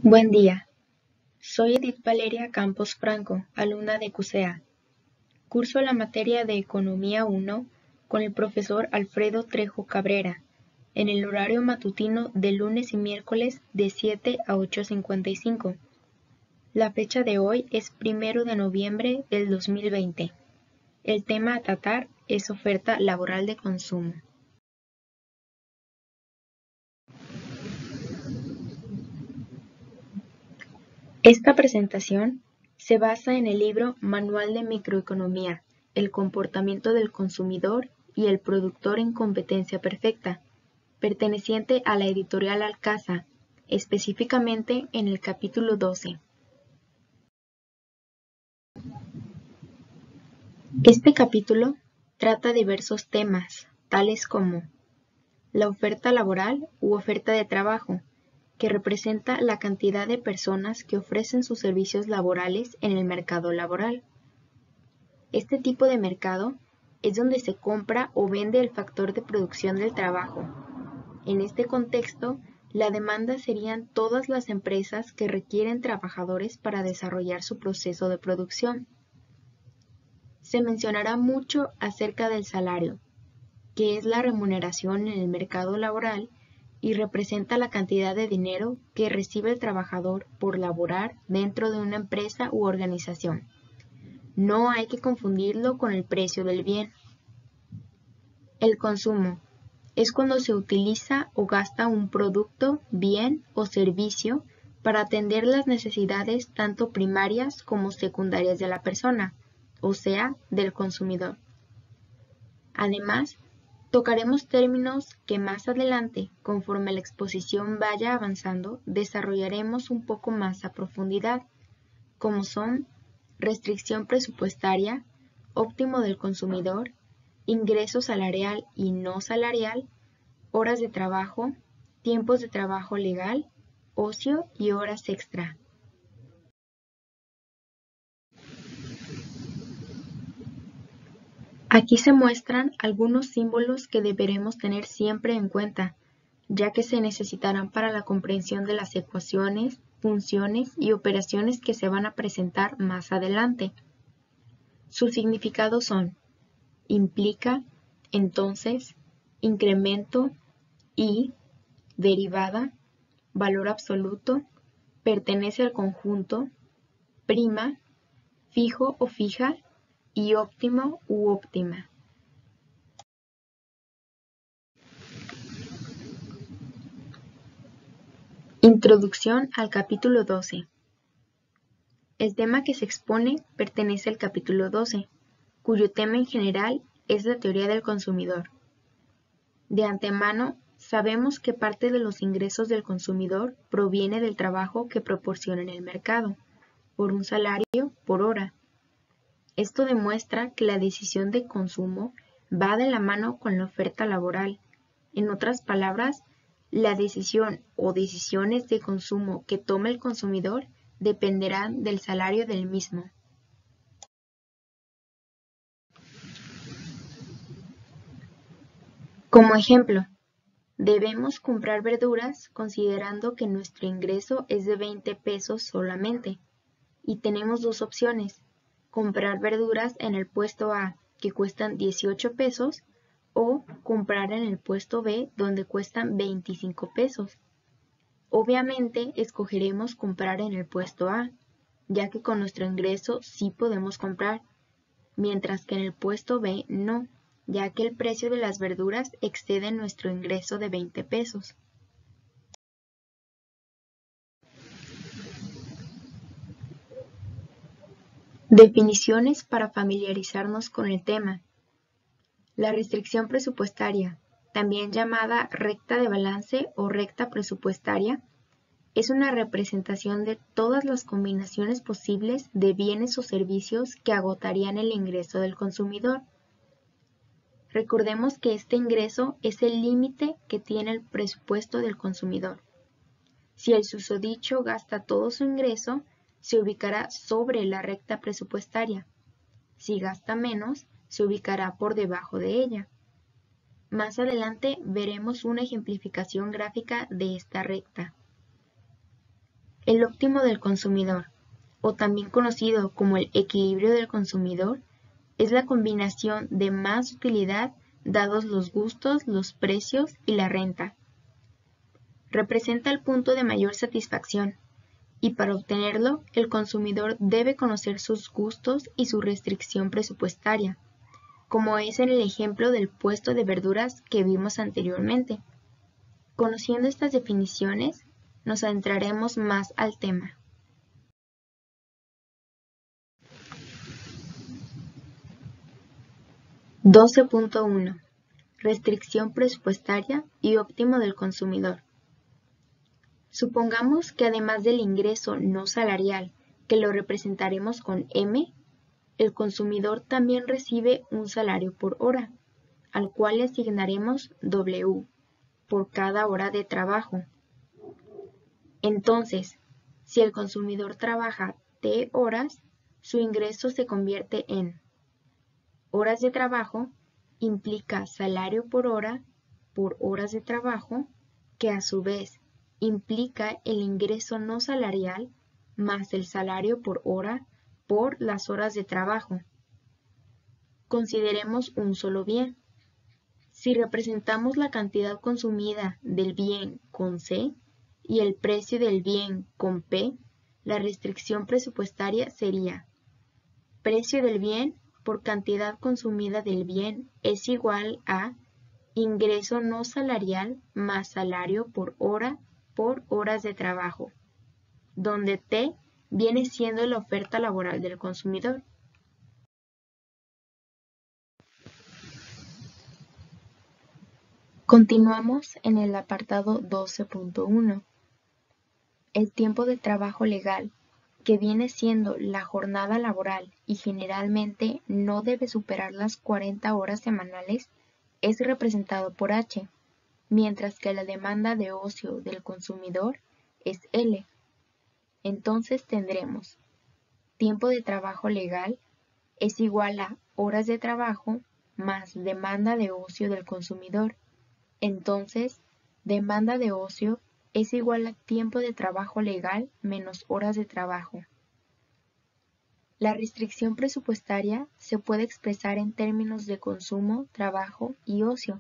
Buen día, soy Edith Valeria Campos Franco, alumna de CUSEA. Curso la materia de Economía 1 con el profesor Alfredo Trejo Cabrera, en el horario matutino de lunes y miércoles de 7 a 8:55. La fecha de hoy es 1 de noviembre del 2020. El tema a tratar es oferta laboral de consumo. Esta presentación se basa en el libro Manual de Microeconomía, el comportamiento del consumidor y el productor en competencia perfecta, perteneciente a la editorial Alcasa, específicamente en el capítulo 12. Este capítulo trata diversos temas, tales como la oferta laboral u oferta de trabajo, que representa la cantidad de personas que ofrecen sus servicios laborales en el mercado laboral. Este tipo de mercado es donde se compra o vende el factor de producción del trabajo. En este contexto, la demanda serían todas las empresas que requieren trabajadores para desarrollar su proceso de producción. Se mencionará mucho acerca del salario, que es la remuneración en el mercado laboral y representa la cantidad de dinero que recibe el trabajador por laborar dentro de una empresa u organización. No hay que confundirlo con el precio del bien. El consumo es cuando se utiliza o gasta un producto, bien o servicio para atender las necesidades tanto primarias como secundarias de la persona, o sea, del consumidor. Además, tocaremos términos que más adelante, conforme la exposición vaya avanzando, desarrollaremos un poco más a profundidad, como son restricción presupuestaria, óptimo del consumidor, ingreso salarial y no salarial, horas de trabajo, tiempos de trabajo legal, ocio y horas extra. Aquí se muestran algunos símbolos que deberemos tener siempre en cuenta, ya que se necesitarán para la comprensión de las ecuaciones, funciones y operaciones que se van a presentar más adelante. Sus significados son implica, entonces, incremento, y, derivada, valor absoluto, pertenece al conjunto, prima, fijo o fija, y óptimo u óptima. Introducción al capítulo 12. El tema que se expone pertenece al capítulo 12, cuyo tema en general es la teoría del consumidor. De antemano, sabemos que parte de los ingresos del consumidor proviene del trabajo que proporciona en el mercado, por un salario por hora. Esto demuestra que la decisión de consumo va de la mano con la oferta laboral. En otras palabras, la decisión o decisiones de consumo que tome el consumidor dependerán del salario del mismo. Como ejemplo, debemos comprar verduras considerando que nuestro ingreso es de 20 pesos solamente y tenemos dos opciones, comprar verduras en el puesto A que cuestan 18 pesos o comprar en el puesto B donde cuestan 25 pesos. Obviamente escogeremos comprar en el puesto A, ya que con nuestro ingreso sí podemos comprar, mientras que en el puesto B no, ya que el precio de las verduras excede nuestro ingreso de 20 pesos. Definiciones para familiarizarnos con el tema. La restricción presupuestaria, también llamada recta de balance o recta presupuestaria, es una representación de todas las combinaciones posibles de bienes o servicios que agotarían el ingreso del consumidor. Recordemos que este ingreso es el límite que tiene el presupuesto del consumidor. Si el susodicho gasta todo su ingreso, se ubicará sobre la recta presupuestaria. Si gasta menos, se ubicará por debajo de ella. Más adelante veremos una ejemplificación gráfica de esta recta. El óptimo del consumidor, o también conocido como el equilibrio del consumidor, es la combinación de más utilidad dados los gustos, los precios y la renta. Representa el punto de mayor satisfacción, y para obtenerlo, el consumidor debe conocer sus gustos y su restricción presupuestaria, como es en el ejemplo del puesto de verduras que vimos anteriormente. Conociendo estas definiciones, nos adentraremos más al tema. (12.1) Restricción presupuestaria y óptimo del consumidor. Supongamos que además del ingreso no salarial, que lo representaremos con M, el consumidor también recibe un salario por hora, al cual le asignaremos W, por cada hora de trabajo. Entonces, si el consumidor trabaja T horas, su ingreso se convierte en horas de trabajo implica salario por horas de trabajo, que a su vez implica el ingreso no salarial más el salario por hora por las horas de trabajo. Consideremos un solo bien. Si representamos la cantidad consumida del bien con C y el precio del bien con P, la restricción presupuestaria sería precio del bien por cantidad consumida del bien es igual a ingreso no salarial más salario por horas de trabajo, donde T viene siendo la oferta laboral del consumidor. Continuamos en el apartado 12.1. El tiempo de trabajo legal, que viene siendo la jornada laboral y generalmente no debe superar las 40 horas semanales, es representado por H, mientras que la demanda de ocio del consumidor es L. Entonces tendremos tiempo de trabajo legal es igual a horas de trabajo más demanda de ocio del consumidor. Entonces, demanda de ocio es igual a tiempo de trabajo legal menos horas de trabajo. La restricción presupuestaria se puede expresar en términos de consumo, trabajo y ocio,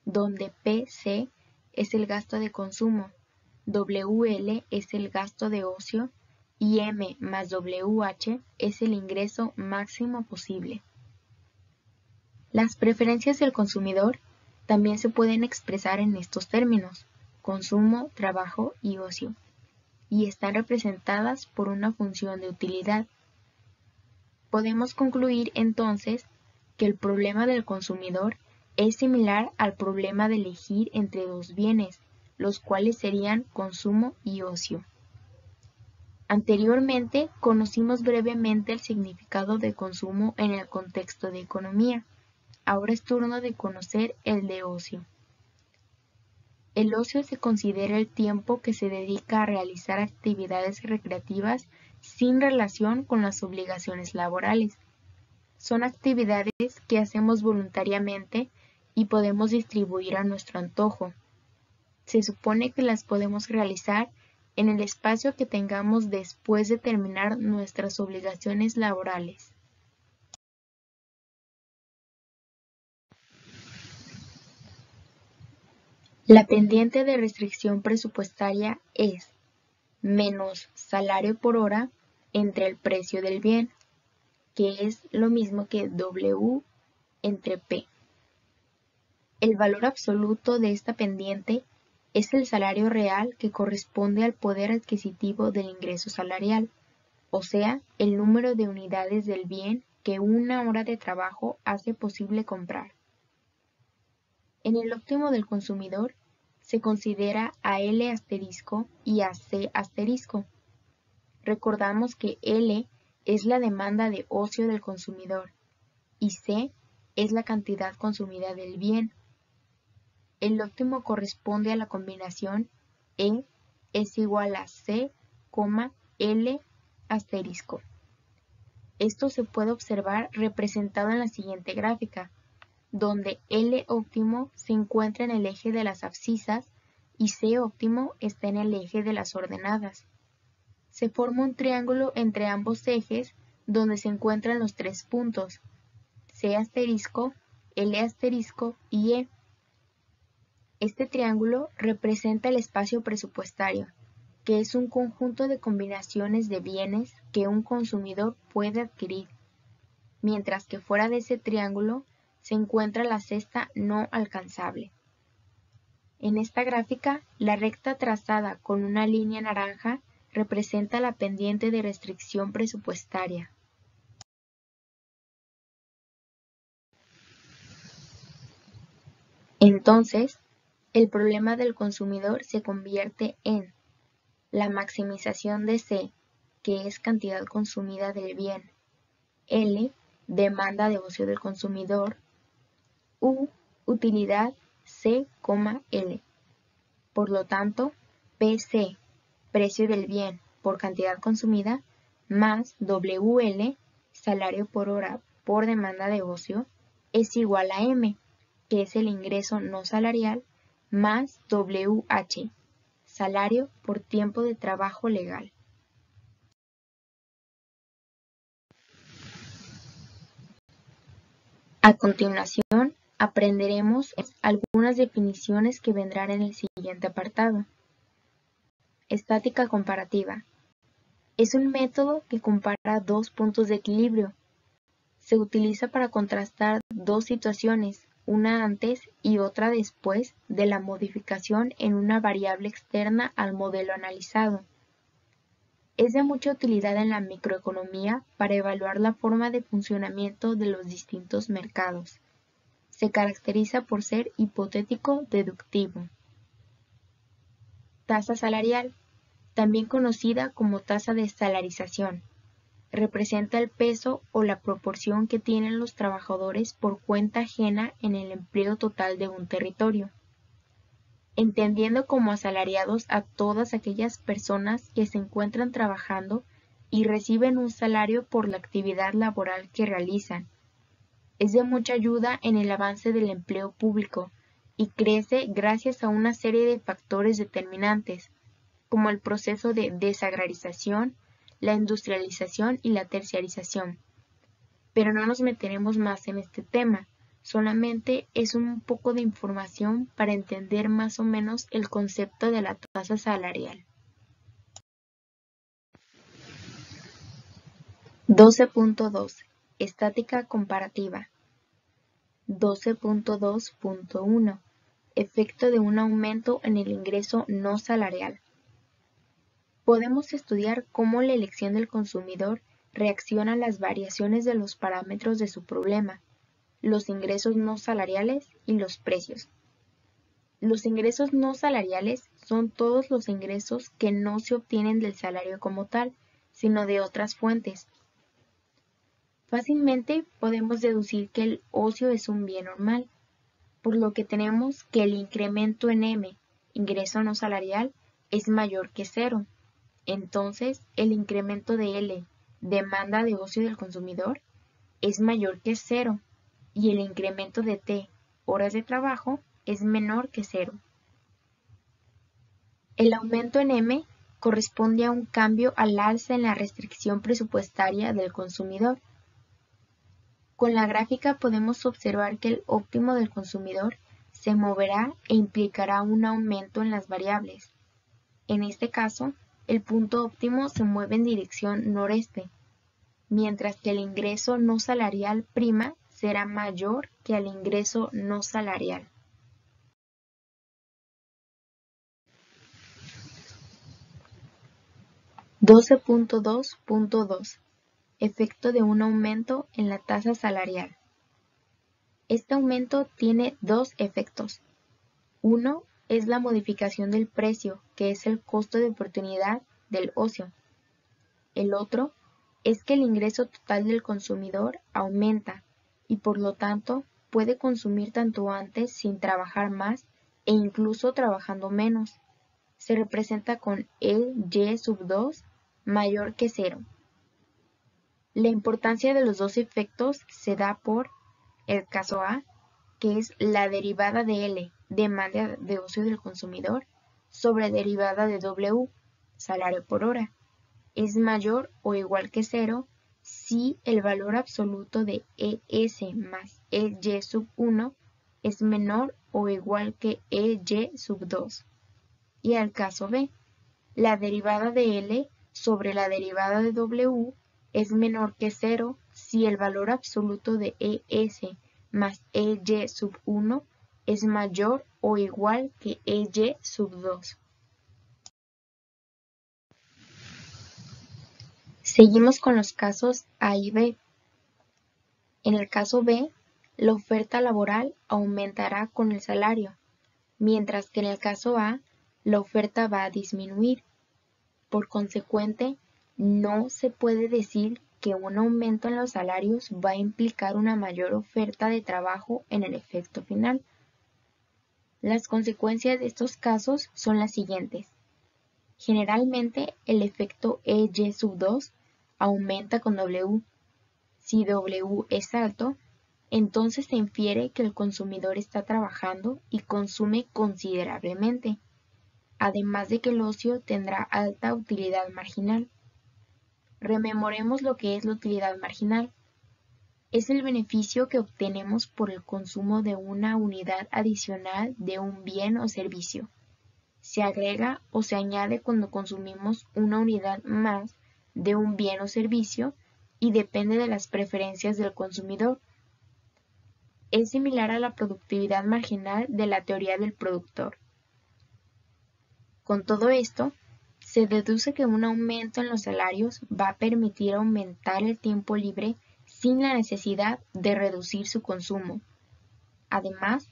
donde PC es el gasto de consumo, WL es el gasto de ocio y M más WH es el ingreso máximo posible. Las preferencias del consumidor también se pueden expresar en estos términos, consumo, trabajo y ocio, y están representadas por una función de utilidad. Podemos concluir entonces que el problema del consumidor es similar al problema de elegir entre dos bienes, los cuales serían consumo y ocio. Anteriormente conocimos brevemente el significado de consumo en el contexto de economía. Ahora es turno de conocer el de ocio. El ocio se considera el tiempo que se dedica a realizar actividades recreativas sin relación con las obligaciones laborales. Son actividades que hacemos voluntariamente y podemos distribuir a nuestro antojo. Se supone que las podemos realizar en el espacio que tengamos después de terminar nuestras obligaciones laborales. La pendiente de restricción presupuestaria es menos salario por hora entre el precio del bien, que es lo mismo que W entre P. El valor absoluto de esta pendiente es el salario real que corresponde al poder adquisitivo del ingreso salarial, o sea, el número de unidades del bien que una hora de trabajo hace posible comprar. En el óptimo del consumidor se considera a L asterisco y a C asterisco. Recordamos que L es la demanda de ocio del consumidor y C es la cantidad consumida del bien. El óptimo corresponde a la combinación E es igual a C, L asterisco. Esto se puede observar representado en la siguiente gráfica, donde L óptimo se encuentra en el eje de las abscisas y C óptimo está en el eje de las ordenadas. Se forma un triángulo entre ambos ejes donde se encuentran los tres puntos, C asterisco, L asterisco y E. Este triángulo representa el espacio presupuestario, que es un conjunto de combinaciones de bienes que un consumidor puede adquirir, mientras que fuera de ese triángulo se encuentra la cesta no alcanzable. En esta gráfica, la recta trazada con una línea naranja representa la pendiente de restricción presupuestaria. Entonces, el problema del consumidor se convierte en la maximización de C, que es cantidad consumida del bien, L, demanda de ocio del consumidor, U, utilidad C, L. Por lo tanto, PC, precio del bien por cantidad consumida, más WL, salario por hora por demanda de ocio, es igual a M, que es el ingreso no salarial, más WH, salario por tiempo de trabajo legal. A continuación, aprenderemos algunas definiciones que vendrán en el siguiente apartado. Estática comparativa. Es un método que compara dos puntos de equilibrio. Se utiliza para contrastar dos situaciones, una antes y otra después de la modificación en una variable externa al modelo analizado. Es de mucha utilidad en la microeconomía para evaluar la forma de funcionamiento de los distintos mercados. Se caracteriza por ser hipotético-deductivo. Tasa salarial, también conocida como tasa de salarización, representa el peso o la proporción que tienen los trabajadores por cuenta ajena en el empleo total de un territorio, entendiendo como asalariados a todas aquellas personas que se encuentran trabajando y reciben un salario por la actividad laboral que realizan. Es de mucha ayuda en el avance del empleo público y crece gracias a una serie de factores determinantes, como el proceso de desagrarización, la industrialización y la terciarización. Pero no nos meteremos más en este tema, solamente es un poco de información para entender más o menos el concepto de la tasa salarial. 12.2. Estática comparativa. 12.2.1. Efecto de un aumento en el ingreso no salarial. Podemos estudiar cómo la elección del consumidor reacciona a las variaciones de los parámetros de su problema, los ingresos no salariales y los precios. Los ingresos no salariales son todos los ingresos que no se obtienen del salario como tal, sino de otras fuentes. Fácilmente podemos deducir que el ocio es un bien normal, por lo que tenemos que el incremento en M, ingreso no salarial, es mayor que 0. Entonces, el incremento de L, demanda de ocio del consumidor, es mayor que 0 y el incremento de T, horas de trabajo, es menor que 0. El aumento en M corresponde a un cambio al alza en la restricción presupuestaria del consumidor. Con la gráfica podemos observar que el óptimo del consumidor se moverá e implicará un aumento en las variables. En este caso, el punto óptimo se mueve en dirección noreste, mientras que el ingreso no salarial prima será mayor que el ingreso no salarial. (12.2.2) Efecto de un aumento en la tasa salarial. Este aumento tiene dos efectos. Uno es la modificación del precio, que es el costo de oportunidad del ocio. El otro es que el ingreso total del consumidor aumenta y por lo tanto puede consumir tanto antes sin trabajar más e incluso trabajando menos. Se representa con Y2 mayor que 0. La importancia de los dos efectos se da por el caso A, que es la derivada de L, demanda de ocio del consumidor, sobre derivada de W, salario por hora. es mayor o igual que 0 si el valor absoluto de ES más EY sub 1 es menor o igual que EY sub 2. Y al caso B, la derivada de L sobre la derivada de W es menor que 0 si el valor absoluto de ES más EY sub 1 es mayor o igual que EY sub 2. Seguimos con los casos A y B. En el caso B, la oferta laboral aumentará con el salario, mientras que en el caso A, la oferta va a disminuir. Por consecuente, no se puede decir que un aumento en los salarios va a implicar una mayor oferta de trabajo en el efecto final. Las consecuencias de estos casos son las siguientes. Generalmente, el efecto EY sub 2 aumenta con W. Si W es alto, entonces se infiere que el consumidor está trabajando y consume considerablemente, además de que el ocio tendrá alta utilidad marginal. Rememoremos lo que es la utilidad marginal. Es el beneficio que obtenemos por el consumo de una unidad adicional de un bien o servicio. Se agrega o se añade cuando consumimos una unidad más de un bien o servicio y depende de las preferencias del consumidor. Es similar a la productividad marginal de la teoría del productor. Con todo esto, se deduce que un aumento en los salarios va a permitir aumentar el tiempo libre sin la necesidad de reducir su consumo. Además,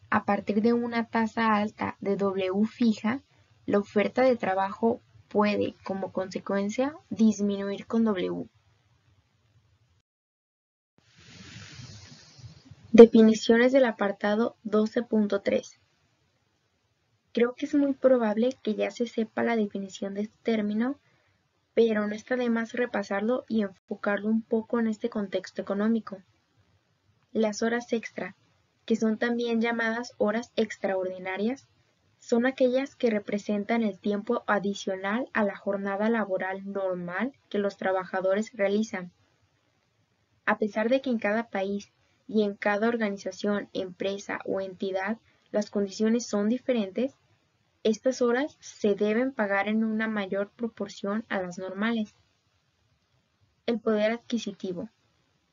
a partir de una tasa alta de W fija, la oferta de trabajo puede, como consecuencia, disminuir con W. Definiciones del apartado 12.3. Creo que es muy probable que ya se sepa la definición de este término, pero no está de más repasarlo y enfocarlo un poco en este contexto económico. Las horas extra, que son también llamadas horas extraordinarias, son aquellas que representan el tiempo adicional a la jornada laboral normal que los trabajadores realizan. A pesar de que en cada país y en cada organización, empresa o entidad las condiciones son diferentes, estas horas se deben pagar en una mayor proporción a las normales. El poder adquisitivo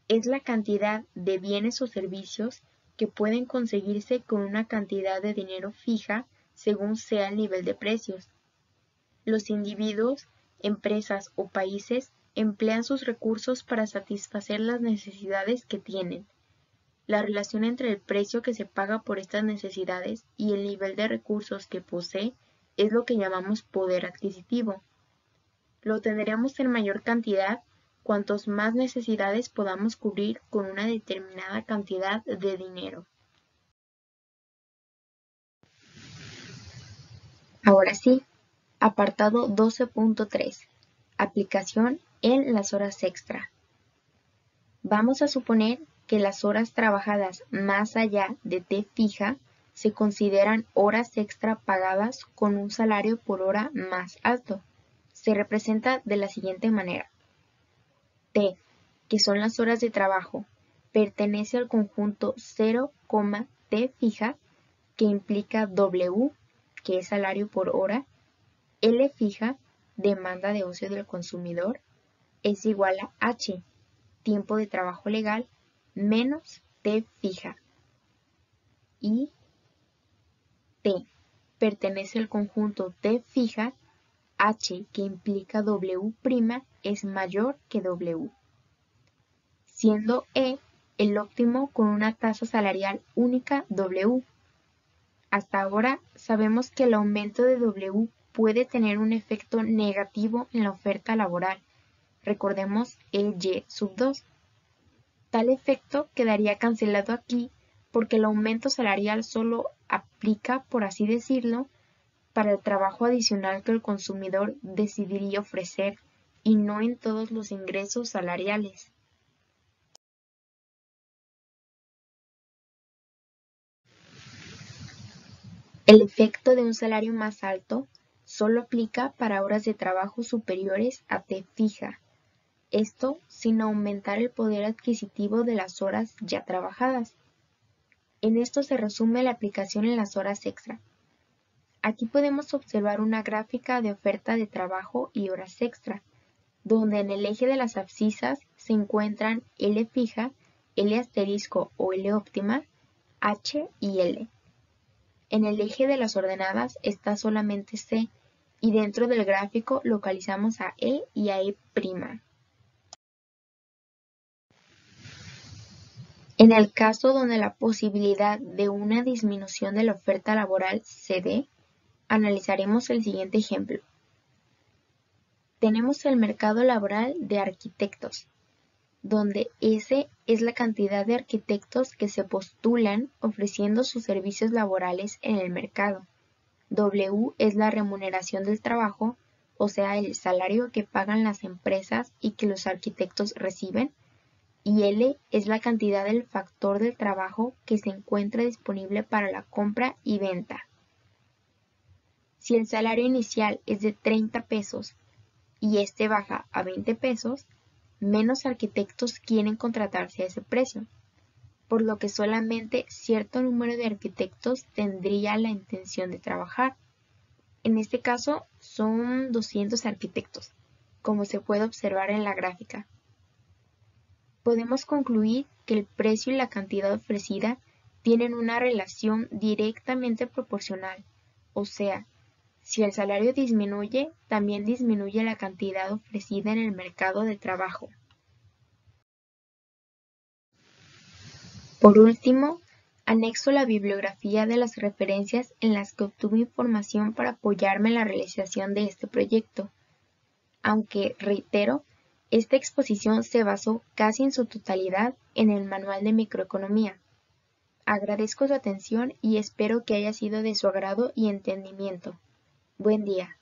es la cantidad de bienes o servicios que pueden conseguirse con una cantidad de dinero fija según sea el nivel de precios. Los individuos, empresas o países emplean sus recursos para satisfacer las necesidades que tienen. La relación entre el precio que se paga por estas necesidades y el nivel de recursos que posee es lo que llamamos poder adquisitivo. Lo tendremos en mayor cantidad cuantos más necesidades podamos cubrir con una determinada cantidad de dinero. Ahora sí, apartado 12.3. Aplicación en las horas extra. Vamos a suponer que las horas trabajadas más allá de T fija se consideran horas extra pagadas con un salario por hora más alto. Se representa de la siguiente manera. T, que son las horas de trabajo, pertenece al conjunto 0, T fija, que implica W, que es salario por hora, L fija, demanda de ocio del consumidor, es igual a H, tiempo de trabajo legal, menos T fija. Y T pertenece al conjunto T fija, H, que implica W', es mayor que W, siendo E el óptimo con una tasa salarial única W. Hasta ahora sabemos que el aumento de W puede tener un efecto negativo en la oferta laboral. Recordemos EY sub 2. Tal efecto quedaría cancelado aquí porque el aumento salarial solo aplica, por así decirlo, para el trabajo adicional que el consumidor decidiría ofrecer y no en todos los ingresos salariales. El efecto de un salario más alto Solo aplica para horas de trabajo superiores a T fija. Esto sin aumentar el poder adquisitivo de las horas ya trabajadas. En esto se resume la aplicación en las horas extra. Aquí podemos observar una gráfica de oferta de trabajo y horas extra, donde en el eje de las abscisas se encuentran L fija, L asterisco o L óptima, H y L. En el eje de las ordenadas está solamente C, y dentro del gráfico localizamos a E y a E'. En el caso donde la posibilidad de una disminución de la oferta laboral se dé, analizaremos el siguiente ejemplo. Tenemos el mercado laboral de arquitectos, donde S es la cantidad de arquitectos que se postulan ofreciendo sus servicios laborales en el mercado. W es la remuneración del trabajo, o sea, el salario que pagan las empresas y que los arquitectos reciben. Y L es la cantidad del factor del trabajo que se encuentra disponible para la compra y venta. Si el salario inicial es de 30 pesos y este baja a 20 pesos, menos arquitectos quieren contratarse a ese precio, por lo que solamente cierto número de arquitectos tendría la intención de trabajar. En este caso son 200 arquitectos, como se puede observar en la gráfica. Podemos concluir que el precio y la cantidad ofrecida tienen una relación directamente proporcional, o sea, si el salario disminuye, también disminuye la cantidad ofrecida en el mercado de trabajo. Por último, anexo la bibliografía de las referencias en las que obtuve información para apoyarme en la realización de este proyecto. Aunque, reitero, esta exposición se basó casi en su totalidad en el Manual de Microeconomía. Agradezco su atención y espero que haya sido de su agrado y entendimiento. Buen día.